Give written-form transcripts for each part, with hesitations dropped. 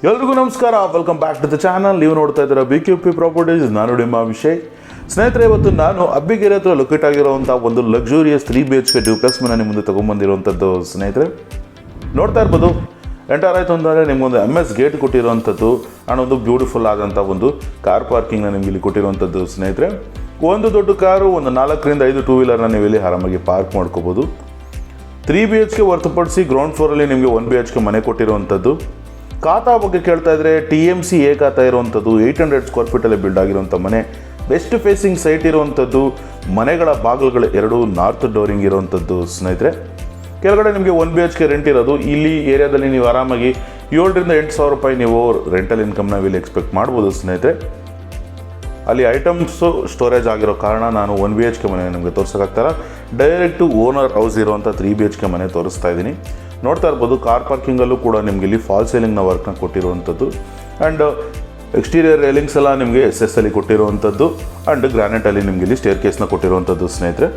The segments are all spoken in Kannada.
ಎಲ್ರಿಗೂ ನಮಸ್ಕಾರ, welcome back to the channel. ನೀವು ನೋಡ್ತಾ ಇದ್ದೀರಾ BQP ಪ್ರಾಪರ್ಟೀಸ್. ನಾನು ನಿಮ್ಮ ವಿಷಯ್. ಸ್ನೇಹಿತರೆ, ಇವತ್ತು ನಾನು ಅಬ್ಬಿಗೆರೆ ಹತ್ರ ಲೊಕೇಟ್ ಆಗಿರುವಂಥ ಒಂದು ಲಕ್ಸುರಿಯಸ್ 3 BHK ಡ್ಯೂಪ್ಲೆಕ್ಸ್ ಮನೆ ನಿಮ್ಮ ಮುಂದೆ ತೊಗೊಂಬಂದಿರುವಂಥದ್ದು. ಸ್ನೇಹಿತರೆ ನೋಡ್ತಾ ಇರ್ಬೋದು, ಎಂಟರ್ ಆಯಿತು ಅಂತಂದರೆ ನಿಮಗೊಂದು MS ಗೇಟ್ ಕೊಟ್ಟಿರುವಂಥದ್ದು ಆ್ಯಂಡ್ ಒಂದು ಬ್ಯೂಟಿಫುಲ್ ಆದಂಥ ಒಂದು ಕಾರ್ ಪಾರ್ಕಿಂಗ್ನ ನಿಮಗೆ ಇಲ್ಲಿ ಕೊಟ್ಟಿರುವಂಥದ್ದು. ಸ್ನೇಹಿತರೆ, ಒಂದು ದೊಡ್ಡ ಕಾರು, ಒಂದು 4ರಿಂದ 5 ಟೂ ವೀಲರ್ನ ನೀವು ಇಲ್ಲಿ ಆರಾಮಾಗಿ ಪಾರ್ಕ್ ಮಾಡ್ಕೋಬೋದು. 3 BHK ಹೊರತುಪಡಿಸಿ ಗ್ರೌಂಡ್ ಫ್ಲೋರಲ್ಲಿ ನಿಮಗೆ 1 BHK ಮನೆ ಕೊಟ್ಟಿರುವಂಥದ್ದು. ಖಾತಾ ಬಗ್ಗೆ ಕೇಳ್ತಾ ಇದ್ದರೆ TMC ಎ ಖಾತಾ ಇರುವಂಥದ್ದು, 800 ಸ್ಕ್ವೇರ್ ಫೀಟಲ್ಲಿ ಬಿಲ್ಡ್ ಆಗಿರುವಂಥ ಮನೆ, ಬೆಸ್ಟ್ ಫೇಸಿಂಗ್ ಸೈಟ್ ಇರುವಂಥದ್ದು, ಮನೆಗಳ ಬಾಗಿಲುಗಳು 2 ನಾರ್ತ್ ಡೋರಿಂಗ್ ಇರುವಂಥದ್ದು. ಸ್ನೇಹಿತರೆ, ಕೆಳಗಡೆ ನಿಮಗೆ 1 BHK ರೆಂಟ್ ಇರೋದು. ಇಲ್ಲಿ ಏರಿಯಾದಲ್ಲಿ ನೀವು ಆರಾಮಾಗಿ 7ರಿಂದ 8 ಸಾವಿರ ರೂಪಾಯಿ ನೀವು ರೆಂಟಲ್ ಇನ್ಕಮ್ನ ಇಲ್ಲಿ ಎಕ್ಸ್ಪೆಕ್ಟ್ ಮಾಡ್ಬೋದು. ಸ್ನೇಹಿತರೆ, ಅಲ್ಲಿ ಐಟಮ್ಸು ಸ್ಟೋರೇಜ್ ಆಗಿರೋ ಕಾರಣ ನಾನು 1 BHK ಮನೆ ನಿಮಗೆ ತೋರ್ಸೋಕ್ಕಾಗ್ತಾರ. ಡೈರೆಕ್ಟು ಓನರ್ ಹೌಸ್ ಇರುವಂಥ 3 BHK ಮನೆ ತೋರಿಸ್ತಾ ಇದ್ದೀನಿ. ನೋಡ್ತಾ ಇರ್ಬೋದು, ಕಾರ್ ಪಾರ್ಕಿಂಗಲ್ಲೂ ಕೂಡ ನಿಮಗೆ ಇಲ್ಲಿ ಫಾಲ್ ಸೀಲಿಂಗ್ನ ವರ್ಕ್ನ ಕೊಟ್ಟಿರುವಂಥದ್ದು ಆ್ಯಂಡ್ ಎಕ್ಸ್ಟೀರಿಯರ್ ರೇಲಿಂಗ್ಸ್ ಎಲ್ಲ ನಿಮಗೆ SS ಅಲ್ಲಿ ಕೊಟ್ಟಿರುವಂಥದ್ದು ಆ್ಯಂಡ್ ಗ್ರಾನೈಟಲ್ಲಿ ನಿಮಗೆ ಇಲ್ಲಿ ಸ್ಟೇರ್ ಕೇಸ್ನ ಕೊಟ್ಟಿರುವಂಥದ್ದು. ಸ್ನೇಹಿತರೆ,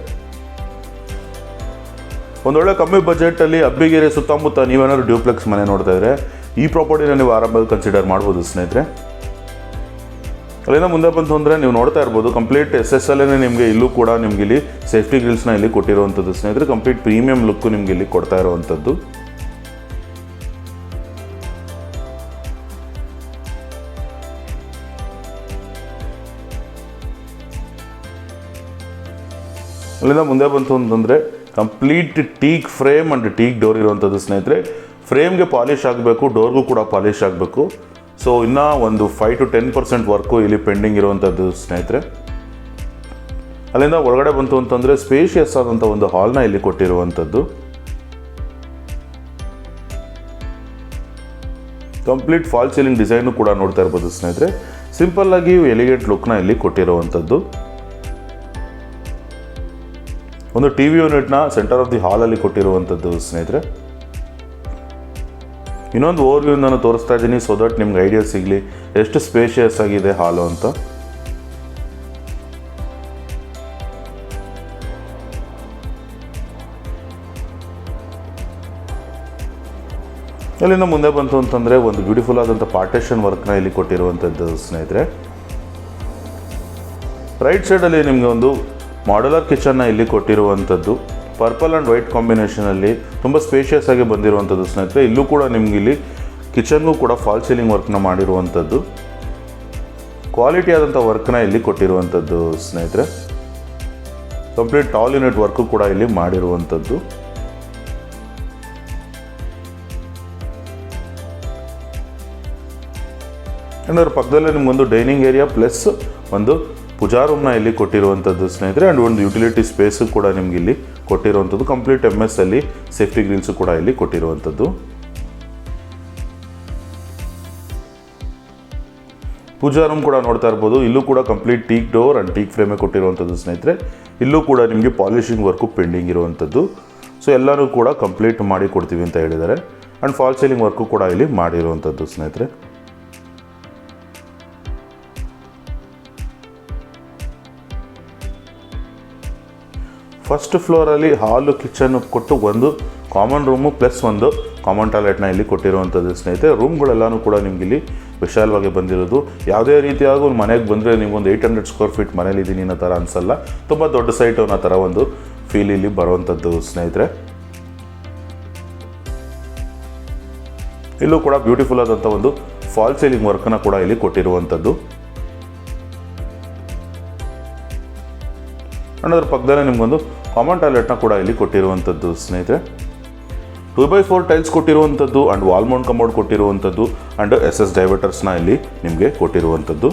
ಒಂದೊಳ್ಳೆ ಕಮ್ಮಿ ಬಜೆಟಲ್ಲಿ ಅಬ್ಬಿಗೆರೆ ಸುತ್ತಮುತ್ತ ನೀವೇನಾದ್ರು ಡ್ಯೂಪ್ಲೆಕ್ಸ್ ಮನೆ ನೋಡ್ತಾ ಇದ್ದರೆ ಈ ಪ್ರಾಪರ್ಟಿನ ನೀವು ಆರಾಮಾಗಿ ಕನ್ಸಿಡರ್ ಮಾಡ್ಬೋದು. ಸ್ನೇಹಿತರೆ, ಅಲ್ಲಿಂದ ಮುಂದೆ ಬಂತು ಅಂದರೆ ನೀವು ನೋಡ್ತಾ ಇರ್ಬೋದು, ಕಂಪ್ಲೀಟ್ SS ಅಲ್ಲೇ ನಿಮಗೆ ಇಲ್ಲೂ ಕೂಡ ನಿಮಗೆ ಇಲ್ಲಿ ಸೇಫ್ಟಿ ಗ್ರಿಲ್ಸ್ನ ಇಲ್ಲಿ ಕೊಟ್ಟಿರುವಂಥದ್ದು. ಸ್ನೇಹಿತರೆ, ಕಂಪ್ಲೀಟ್ ಪ್ರೀಮಿಯಂ ಲುಕ್ಕು ನಿಮಗೆ ಇಲ್ಲಿ ಕೊಡ್ತಾ ಇರುವಂಥದ್ದು. ಅಲ್ಲಿಂದ ಮುಂದೆ ಬಂತು ಅಂತಂದರೆ complete teak frame and teak door ಇರುವಂಥದ್ದು. ಸ್ನೇಹಿತರೆ, ಫ್ರೇಮ್ಗೆ ಪಾಲಿಷ್ ಆಗಬೇಕು, ಡೋರ್ಗೂ ಕೂಡ ಪಾಲಿಷ್ ಆಗಬೇಕು. ಸೊ ಇನ್ನೂ ಒಂದು 5 to 10% ವರ್ಕು ಇಲ್ಲಿ ಪೆಂಡಿಂಗ್ ಇರುವಂಥದ್ದು. ಸ್ನೇಹಿತರೆ, ಅಲ್ಲಿಂದ ಒಳಗಡೆ ಬಂತು ಅಂತಂದರೆ ಸ್ಪೇಷಿಯಸ್ ಆದಂಥ ಒಂದು ಹಾಲ್ನ ಇಲ್ಲಿ ಕೊಟ್ಟಿರುವಂಥದ್ದು. ಕಂಪ್ಲೀಟ್ ಫಾಲ್ ಸೀಲಿಂಗ್ ಡಿಸೈನು ಕೂಡ ನೋಡ್ತಾ ಇರ್ಬೋದು. ಸ್ನೇಹಿತರೆ, ಸಿಂಪಲ್ಲಾಗಿ ಎಲಿಗೆಂಟ್ ಲುಕ್ನ ಇಲ್ಲಿ ಕೊಟ್ಟಿರುವಂಥದ್ದು. ಒಂದು TV ಯೂನಿಟ್ನ ಸೆಂಟರ್ ಆಫ್ ದಿ ಹಾಲಲ್ಲಿ ಕೊಟ್ಟಿರುವಂಥದ್ದು. ಸ್ನೇಹಿತರೆ, ಇನ್ನೊಂದು ಓವರ್ ವ್ಯೂ ನಾನು ತೋರಿಸ್ತಾ ಇದ್ದೀನಿ ಸೊ ದಟ್ ನಿಮ್ಗೆ ಐಡಿಯಾ ಸಿಗಲಿ ಎಷ್ಟು ಸ್ಪೇಷಿಯಸ್ ಆಗಿದೆ ಹಾಲು ಅಂತ. ಅಲ್ಲಿಂದ ಮುಂದೆ ಬಂತು ಅಂತಂದರೆ ಒಂದು ಬ್ಯೂಟಿಫುಲ್ ಆದಂಥ ಪಾರ್ಟೇಷನ್ ವರ್ಕ್ನ ಇಲ್ಲಿ ಕೊಟ್ಟಿರುವಂಥದ್ದು. ಸ್ನೇಹಿತರೆ, ರೈಟ್ ಸೈಡಲ್ಲಿ ನಿಮಗೆ ಒಂದು ಮಾಡ್ಯುಲರ್ ಕಿಚನ್ನ ಇಲ್ಲಿ ಕೊಟ್ಟಿರುವಂಥದ್ದು. ಪರ್ಪಲ್ ಆ್ಯಂಡ್ ವೈಟ್ ಕಾಂಬಿನೇಷನಲ್ಲಿ ತುಂಬ ಸ್ಪೇಷಿಯಸ್ ಆಗಿ ಬಂದಿರುವಂಥದ್ದು. ಸ್ನೇಹಿತರೆ, ಇಲ್ಲೂ ಕೂಡ ನಿಮ್ಗೆ ಇಲ್ಲಿ ಕಿಚನ್ಗೂ ಕೂಡ ಫಾಲ್ ಸೀಲಿಂಗ್ ವರ್ಕ್ನ ಮಾಡಿರುವಂಥದ್ದು. ಕ್ವಾಲಿಟಿ ಆದಂಥ ವರ್ಕ್ನ ಇಲ್ಲಿ ಕೊಟ್ಟಿರುವಂಥದ್ದು. ಸ್ನೇಹಿತರೆ, ಕಂಪ್ಲೀಟ್ ಟಾಲ್ ಯೂನಿಟ್ ವರ್ಕು ಕೂಡ ಇಲ್ಲಿ ಮಾಡಿರುವಂಥದ್ದು. ಅದರ ಪಕ್ಕದಲ್ಲೇ ನಿಮಗೊಂದು ಡೈನಿಂಗ್ ಏರಿಯಾ ಪ್ಲಸ್ ಒಂದು ಪೂಜಾ ರೂಮ್ನ ಇಲ್ಲಿ ಕೊಟ್ಟಿರುವಂಥದ್ದು. ಸ್ನೇಹಿತರೆ, ಆ್ಯಂಡ್ ಒಂದು ಯುಟಿಲಿಟಿ ಸ್ಪೇಸು ಕೂಡ ನಿಮ್ಗೆ ಇಲ್ಲಿ ಕೊಟ್ಟಿರುವಂಥದ್ದು. ಕಂಪ್ಲೀಟ್ MS ಅಲ್ಲಿ ಸೇಫ್ಟಿ ಗ್ರಿಲ್ಸು ಕೂಡ ಇಲ್ಲಿ ಕೊಟ್ಟಿರುವಂಥದ್ದು. ಪೂಜಾ ರೂಮ್ ಕೂಡ ನೋಡ್ತಾ ಇರ್ಬೋದು, ಇಲ್ಲೂ ಕೂಡ complete teak door and teak ಫ್ರೇಮೇ ಕೊಟ್ಟಿರುವಂಥದ್ದು. ಸ್ನೇಹಿತರೆ, ಇಲ್ಲೂ ಕೂಡ ನಿಮಗೆ ಪಾಲಿಷಿಂಗ್ ವರ್ಕು ಪೆಂಡಿಂಗ್ ಇರುವಂಥದ್ದು. ಸೊ ಎಲ್ಲರೂ ಕೂಡ ಕಂಪ್ಲೀಟ್ ಮಾಡಿ ಕೊಡ್ತೀವಿ ಅಂತ ಹೇಳಿದ್ದಾರೆ. ಆ್ಯಂಡ್ ಫಾಲ್ ಸೀಲಿಂಗ್ ವರ್ಕು ಕೂಡ ಇಲ್ಲಿ ಮಾಡಿರುವಂಥದ್ದು. ಸ್ನೇಹಿತರೆ, ಫಸ್ಟ್ ಫ್ಲೋರಲ್ಲಿ ಹಾಲು ಕಿಚನ್ ಕೊಟ್ಟು ಒಂದು ಕಾಮನ್ ರೂಮು ಪ್ಲಸ್ ಒಂದು ಕಾಮನ್ ಟಾಯ್ಲೆಟ್ನ ಇಲ್ಲಿ ಕೊಟ್ಟಿರುವಂಥದ್ದು. ಸ್ನೇಹಿತರೆ, ರೂಮ್ಗಳೆಲ್ಲನೂ ಕೂಡ ನಿಮ್ಗೆ ಇಲ್ಲಿ ವಿಶಾಲವಾಗಿ ಬಂದಿರೋದು. ಯಾವುದೇ ರೀತಿಯಾಗಿ ಒಂದು ಮನೆಗೆ ಬಂದರೆ ನಿಮ್ಗೊಂದು 800 ಸ್ಕ್ವೇರ್ ಫೀಟ್ ಮನೇಲಿದ್ದೀನಿ ಅನ್ನೋ ಥರ ಅನಿಸಲ್ಲ. ತುಂಬ ದೊಡ್ಡ ಸೈಟ್ ಅನ್ನೋ ಥರ ಒಂದು ಫೀಲ್ ಇಲ್ಲಿ ಬರುವಂಥದ್ದು. ಸ್ನೇಹಿತರೆ, ಇಲ್ಲೂ ಕೂಡ ಬ್ಯೂಟಿಫುಲ್ ಆದಂಥ ಒಂದು ಫಾಲ್ ಸೀಲಿಂಗ್ ವರ್ಕನ್ನು ಕೂಡ ಇಲ್ಲಿ ಕೊಟ್ಟಿರುವಂಥದ್ದು. ಆ್ಯಂಡ್ ಅದರ ಪಕ್ಕದಲ್ಲೇ ನಿಮಗೊಂದು ಕಾಮನ್ ಟಾಯ್ಲೆಟ್ನ ಕೂಡ ಇಲ್ಲಿ ಕೊಟ್ಟಿರುವಂಥದ್ದು. ಸ್ನೇಹಿತರೆ, 2x4 ಟೈಲ್ಸ್ ಕೊಟ್ಟಿರುವಂಥದ್ದು ಆ್ಯಂಡ್ ವಾಲ್ ಮೌಂಟ್ ಕಮೋಡ್ ಕೊಟ್ಟಿರುವಂಥದ್ದು ಆ್ಯಂಡ್ SS ಡೈವರ್ಟರ್ಸ್ನ ಇಲ್ಲಿ ನಿಮಗೆ ಕೊಟ್ಟಿರುವಂಥದ್ದು.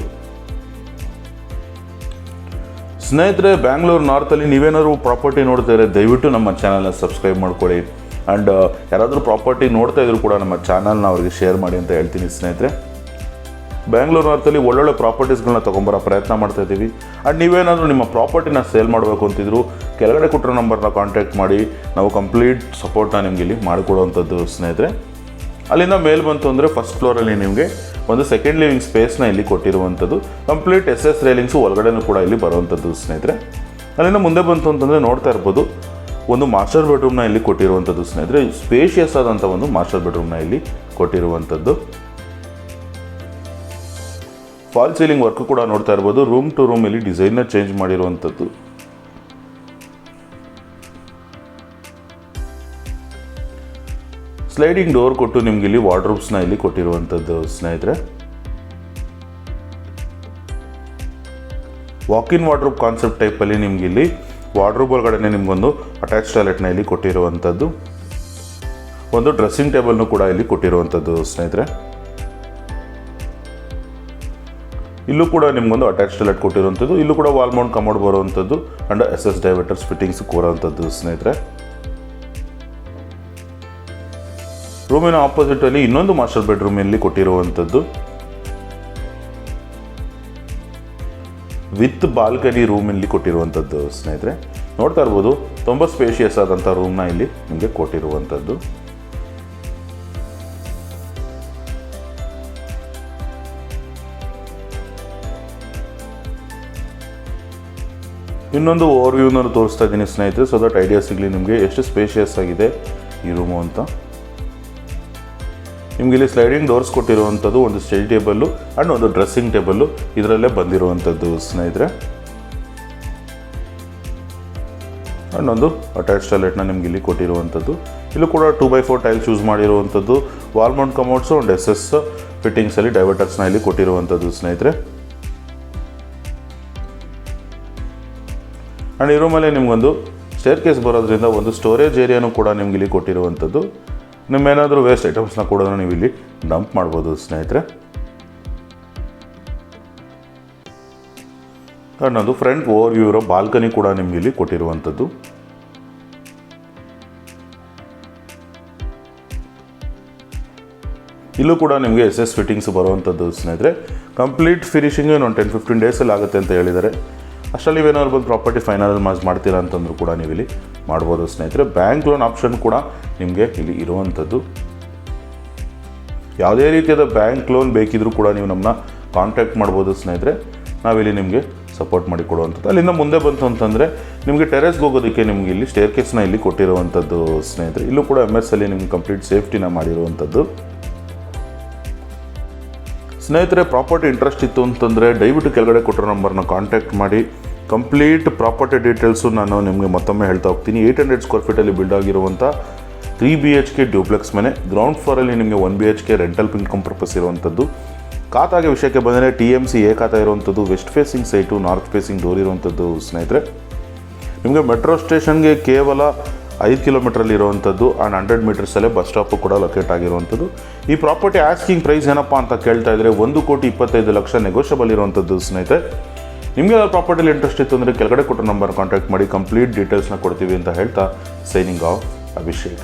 ಸ್ನೇಹಿತರೆ, ಬ್ಯಾಂಗ್ಳೂರು ನಾರ್ತಲ್ಲಿ ನೀವೇನಾದ್ರು ಪ್ರಾಪರ್ಟಿ ನೋಡ್ತಾ ಇದ್ರೆ ದಯವಿಟ್ಟು ನಮ್ಮ ಚಾನಲ್ನ ಸಬ್ಸ್ಕ್ರೈಬ್ ಮಾಡ್ಕೊಳ್ಳಿ. ಆ್ಯಂಡ್ ಯಾರಾದರೂ ಪ್ರಾಪರ್ಟಿ ನೋಡ್ತಾ ಇದ್ರು ಕೂಡ ನಮ್ಮ ಚಾನಲ್ನ ಅವ್ರಿಗೆ ಶೇರ್ ಮಾಡಿ ಅಂತ ಹೇಳ್ತೀನಿ. ಸ್ನೇಹಿತರೆ, ಬ್ಯಾಂಗ್ಳೂರು ನಾರ್ತಲ್ಲಿ ಒಳ್ಳೊಳ್ಳೆ ಪ್ರಾಪರ್ಟೀಸ್ಗಳನ್ನ ತೊಗೊಂಬರೋ ಪ್ರಯತ್ನ ಮಾಡ್ತಾ ಇದ್ದೀವಿ. ಆ್ಯಂಡ್ ನೀವೇನಾದರೂ ನಿಮ್ಮ ಪ್ರಾಪರ್ಟಿನ ಸೇಲ್ ಮಾಡಬೇಕು ಅಂತಿದ್ರು ಕೆಳಗಡೆ ಕೊಟ್ಟಿರೋ ನಂಬರ್ನ ಕಾಂಟ್ಯಾಕ್ಟ್ ಮಾಡಿ, ನಾವು ಕಂಪ್ಲೀಟ್ ಸಪೋರ್ಟ್ನ ನಿಮಗೆ ಇಲ್ಲಿ ಮಾಡಿಕೊಡುವಂಥದ್ದು. ಸ್ನೇಹಿತರೆ, ಅಲ್ಲಿಂದ ಮೇಲ್ ಬಂತು ಅಂದರೆ ಫಸ್ಟ್ ಫ್ಲೋರಲ್ಲಿ ನಿಮಗೆ ಒಂದು ಸೆಕೆಂಡ್ ಲಿವಿಂಗ್ ಸ್ಪೇಸ್ನ ಇಲ್ಲಿ ಕೊಟ್ಟಿರುವಂಥದ್ದು. ಕಂಪ್ಲೀಟ್ SS ರೇಲಿಂಗ್ಸು ಒಳಗಡೆನೂ ಕೂಡ ಇಲ್ಲಿ ಬರುವಂಥದ್ದು. ಸ್ನೇಹಿತರೆ, ಅಲ್ಲಿಂದ ಮುಂದೆ ಬಂತು ಅಂತಂದರೆ ನೋಡ್ತಾ ಇರ್ಬೋದು, ಒಂದು ಮಾಸ್ಟರ್ ಬೆಡ್ರೂಮ್ನ ಇಲ್ಲಿ ಕೊಟ್ಟಿರುವಂಥದ್ದು ಸ್ನೇಹಿತರೆ. ಸ್ಪೇಷಿಯಸ್ ಆದಂಥ ಒಂದು ಮಾಸ್ಟರ್ ಬೆಡ್ರೂಮ್ನ ಇಲ್ಲಿ ಕೊಟ್ಟಿರುವಂಥದ್ದು. ಫಾಲ್ ಸೀಲಿಂಗ್ ವರ್ಕ್ ಕೂಡ ನೋಡ್ತಾ ಇರ್ಬೋದು. ರೂಮ್ ಟು ರೂಮ್ ಇಲ್ಲಿ ಡಿಸೈನ್ನ ಚೇಂಜ್ ಮಾಡಿರುವಂಥದ್ದು. ಸ್ಲೈಡಿಂಗ್ ಡೋರ್ ಕೊಟ್ಟು ನಿಮ್ಗೆ ಇಲ್ಲಿ ವಾರ್ಡ್ರೋಬ್ಸ್ನ ಇಲ್ಲಿ ಕೊಟ್ಟಿರುವಂಥದ್ದು ಸ್ನೇಹಿತರೆ. ವಾಕ್-ಇನ್ ವಾರ್ಡ್ರೋಬ್ ಕಾನ್ಸೆಪ್ಟ್ ಟೈಪಲ್ಲಿ ನಿಮ್ಗೆ ಇಲ್ಲಿ ವಾರ್ಡ್ರೋಬ್ ಒಳಗಡೆ ನಿಮ್ಗೊಂದು ಅಟ್ಯಾಚ್ ಟಾಯ್ಲೆಟ್ನ ಇಲ್ಲಿ ಕೊಟ್ಟಿರುವಂಥದ್ದು. ಒಂದು ಡ್ರೆಸ್ಸಿಂಗ್ ಟೇಬಲ್ನು ಕೂಡ ಇಲ್ಲಿ ಕೊಟ್ಟಿರುವಂಥದ್ದು ಸ್ನೇಹಿತರೆ. ಇಲ್ಲೂ ಕೂಡ ನಿಮ್ಗೊಂದು ಅಟ್ಯಾಚ್ ಟಾಯ್ಲೆಟ್ ಕೊಟ್ಟಿರುವಂಥದ್ದು. ಇಲ್ಲೂ ಕೂಡ ವಾಲ್ ಮೌಂಟ್ ಕಮೋಡ್ ಬರುವಂಥದ್ದು ಅಂಡ್ SS ಡೈವರ್ಟರ್ಸ್ ಫಿಟ್ಟಿಂಗ್ಸ್ ಕೂರುವಂಥದ್ದು ಸ್ನೇಹಿತರೆ. ರೂಮಿನ ಆಪೋಸಿಟ್ ಅಲ್ಲಿ ಇನ್ನೊಂದು ಮಾಸ್ಟರ್ ಬೆಡ್ರೂಮ್ ಇಲ್ಲಿ ಕೊಟ್ಟಿರುವಂಥದ್ದು ವಿತ್ ಬಾಲ್ಕನಿ ರೂಮ್ ಇಲ್ಲಿ ಕೊಟ್ಟಿರುವಂಥದ್ದು ಸ್ನೇಹಿತರೆ. ನೋಡ್ತಾ ಇರ್ಬೋದು ತುಂಬ ಸ್ಪೇಷಿಯಸ್ ಆದಂಥ ರೂಮ್ನ ಇಲ್ಲಿ ನಿಮಗೆ ಕೊಟ್ಟಿರುವಂಥದ್ದು. ಇನ್ನೊಂದು ಓವರ್ ವ್ಯೂನ ತೋರಿಸ್ತಾ ಇದ್ದೀನಿ ಸ್ನೇಹಿತರೆ, ಸೊ ದಟ್ ಐಡಿಯಾ ಸಿಗಲಿ ನಿಮಗೆ ಎಷ್ಟು ಸ್ಪೇಷಿಯಸ್ ಆಗಿದೆ ಈ ರೂಮು ಅಂತ. ನಿಮ್ಗೆ ಇಲ್ಲಿ ಸ್ಲೈಡಿಂಗ್ ಡೋರ್ಸ್ ಕೊಟ್ಟಿರುವಂಥದ್ದು, ಒಂದು ಸ್ಟಡಿ ಟೇಬಲ್ಲು ಆ್ಯಂಡ್ ಒಂದು ಡ್ರೆಸ್ಸಿಂಗ್ ಟೇಬಲ್ಲು ಇದರಲ್ಲೇ ಬಂದಿರುವಂಥದ್ದು ಸ್ನೇಹಿತರೆ. ಆ್ಯಂಡ್ ಒಂದು ಅಟ್ಯಾಚ್ ಟಾಯ್ಲೆಟ್ನ ನಿಮ್ಗೆ ಇಲ್ಲಿ ಕೊಟ್ಟಿರುವಂಥದ್ದು. ಇಲ್ಲೂ ಕೂಡ 2x4 ಟೈಲ್ಸ್ ಯೂಸ್ ಮಾಡಿರುವಂಥದ್ದು. ವಾಲ್ ಮೌಂಟ್ ಕಮೋಡ್ಸು ಒಂದು SS ಫಿಟ್ಟಿಂಗ್ಸಲ್ಲಿ ಡೈವರ್ಟರ್ಸ್ನ ಇಲ್ಲಿ ಕೊಟ್ಟಿರುವಂಥದ್ದು ಸ್ನೇಹಿತರೆ. ಆ್ಯಂಡ್ ಈ ರೂಮಲ್ಲಿ ನಿಮಗೊಂದು ಸ್ಟೇರ್ ಕೇಸ್ ಬರೋದ್ರಿಂದ ಒಂದು ಸ್ಟೋರೇಜ್ ಏರಿಯಾನು ಕೂಡ ನಿಮ್ಗೆ ಇಲ್ಲಿ ಕೊಟ್ಟಿರುವಂಥದ್ದು. ನಿಮ್ಮೇನಾದರೂ ವೇಸ್ಟ್ ಐಟಮ್ಸ್ನ ಕೂಡ ನೀವು ಇಲ್ಲಿ ಡಂಪ್ ಮಾಡ್ಬೋದು ಸ್ನೇಹಿತರೆ. ಅನ್ನೋದು ಫ್ರಂಟ್ ಓವರ್ ವ್ಯೂ ಇರೋ ಬಾಲ್ಕನಿ ಕೂಡ ನಿಮ್ಗೆ ಇಲ್ಲಿ ಕೊಟ್ಟಿರುವಂಥದ್ದು. ಇಲ್ಲೂ ಕೂಡ ನಿಮಗೆ SS ಫಿಟ್ಟಿಂಗ್ಸ್ ಬರುವಂಥದ್ದು ಸ್ನೇಹಿತರೆ. ಕಂಪ್ಲೀಟ್ ಫಿನಿಶಿಂಗ್ ಒಂದು 10-15 ಡೇಸಲ್ಲಿ ಆಗುತ್ತೆ ಅಂತ ಹೇಳಿದ್ದಾರೆ. ಅಷ್ಟರಲ್ಲಿ ನೀವೇನಾದ್ರು ಬಂದು ಪ್ರಾಪರ್ಟಿ ಫೈನಲ್ ಮಾಡ್ತೀರಾ ಅಂತಂದ್ರೂ ಕೂಡ ನೀವು ಇಲ್ಲಿ ಮಾಡ್ಬೋದು ಸ್ನೇಹಿತರೆ. ಬ್ಯಾಂಕ್ ಲೋನ್ ಆಪ್ಷನ್ ಕೂಡ ನಿಮಗೆ ಇಲ್ಲಿ ಇರುವಂಥದ್ದು. ಯಾವುದೇ ರೀತಿಯಾದ ಬ್ಯಾಂಕ್ ಲೋನ್ ಬೇಕಿದ್ರೂ ಕೂಡ ನೀವು ನಮ್ಮನ್ನ ಕಾಂಟ್ಯಾಕ್ಟ್ ಮಾಡ್ಬೋದು ಸ್ನೇಹಿತರೆ. ನಾವಿಲ್ಲಿ ನಿಮಗೆ ಸಪೋರ್ಟ್ ಮಾಡಿ ಕೊಡುವಂಥದ್ದು. ಅಲ್ಲಿಂದ ಮುಂದೆ ಬಂತು ಅಂತಂದರೆ ನಿಮಗೆ ಟೆರೆಸ್ಗೆ ಹೋಗೋದಕ್ಕೆ ನಿಮಗೆ ಇಲ್ಲಿ ಸ್ಟೇರ್ ಕೇಸ್ನ ಇಲ್ಲಿ ಕೊಟ್ಟಿರುವಂಥದ್ದು ಸ್ನೇಹಿತರೆ. ಇಲ್ಲೂ ಕೂಡ MS ಅಲ್ಲಿ ನಿಮ್ಗೆ ಕಂಪ್ಲೀಟ್ ಸೇಫ್ಟಿನ ಮಾಡಿರುವಂಥದ್ದು. ಸ್ನೇಹಿತರೆ, ಪ್ರಾಪರ್ಟಿ ಇಂಟ್ರೆಸ್ಟ್ ಇತ್ತು ಅಂತಂದರೆ ದಯವಿಟ್ಟು ಕೆಳಗಡೆ ಕೊಟ್ಟಿರೋ ನಂಬರ್ನ ಕಾಂಟ್ಯಾಕ್ಟ್ ಮಾಡಿ. ಕಂಪ್ಲೀಟ್ ಪ್ರಾಪರ್ಟಿ ಡೀಟೇಲ್ಸು ನಾನು ನಿಮಗೆ ಮತ್ತೊಮ್ಮೆ ಹೇಳ್ತಾ ಹೋಗ್ತೀನಿ. 800 ಸ್ಕ್ವೇರ್ ಫೀಟಲ್ಲಿ ಬಿಲ್ಡ್ ಆಗಿರುವಂಥ 3 BHK ಡ್ಯೂಪ್ಲೆಕ್ಸ್ ಮನೆ. ಗ್ರೌಂಡ್ ಫ್ಲೋರಲ್ಲಿ ನಿಮಗೆ 1 BHK ರೆಂಟಲ್ ಇನ್ಕಮ್ ಪರ್ಪಸ್ ಇರುವಂಥದ್ದು. ಖಾತಾಗೆ ವಿಷಯಕ್ಕೆ ಬಂದರೆ TMC A ಖಾತಾ ಇರುವಂಥದ್ದು, west facing site, north facing door ಇರುವಂಥದ್ದು ಸ್ನೇಹಿತರೆ. ನಿಮಗೆ ಮೆಟ್ರೋ ಸ್ಟೇಷನ್ಗೆ ಕೇವಲ 5 ಕಿಲೋಮೀಟ್ರಲ್ಲಿ ಇರುವಂಥದ್ದು ಆ್ಯಂಡ್ 100 ಮೀಟರ್ಸಲ್ಲೇ ಬಸ್ ಸ್ಟಾಪು ಕೂಡ ಲೊಕೇಟ್ ಆಗಿರುವಂಥದ್ದು. ಈ ಪ್ರಾಪರ್ಟಿ ಆಸ್ಕಿಂಗ್ ಪ್ರೈಸ್ ಏನಪ್ಪ ಅಂತ ಕೇಳ್ತಾ ಇದ್ದರೆ 1,25,00,000 ನೆಗೋಷಿಯಬಲ್ ಇರುವಂಥದ್ದು ಸ್ನೇಹಿತರೆ. ನಿಮಗೆ ಯಾವ್ದು ಪ್ರಾಪರ್ಟಿಲಿ ಇಂಟ್ರೆಸ್ಟ್ ಇತ್ತು ಅಂದರೆ ಕೆಳಗಡೆ ಕೊಟ್ಟೋ ನಂಬರ್ ಕಾಂಟ್ಯಾಕ್ಟ್ ಮಾಡಿ. ಕಂಪ್ಲೀಟ್ ಡೀಟೇಲ್ಸ್ನ ಕೊಡ್ತೀವಿ ಅಂತ ಹೇಳ್ತಾ ಸೈನಿಂಗ್ ಆಫ್ ಅಭಿಷೇಕ್.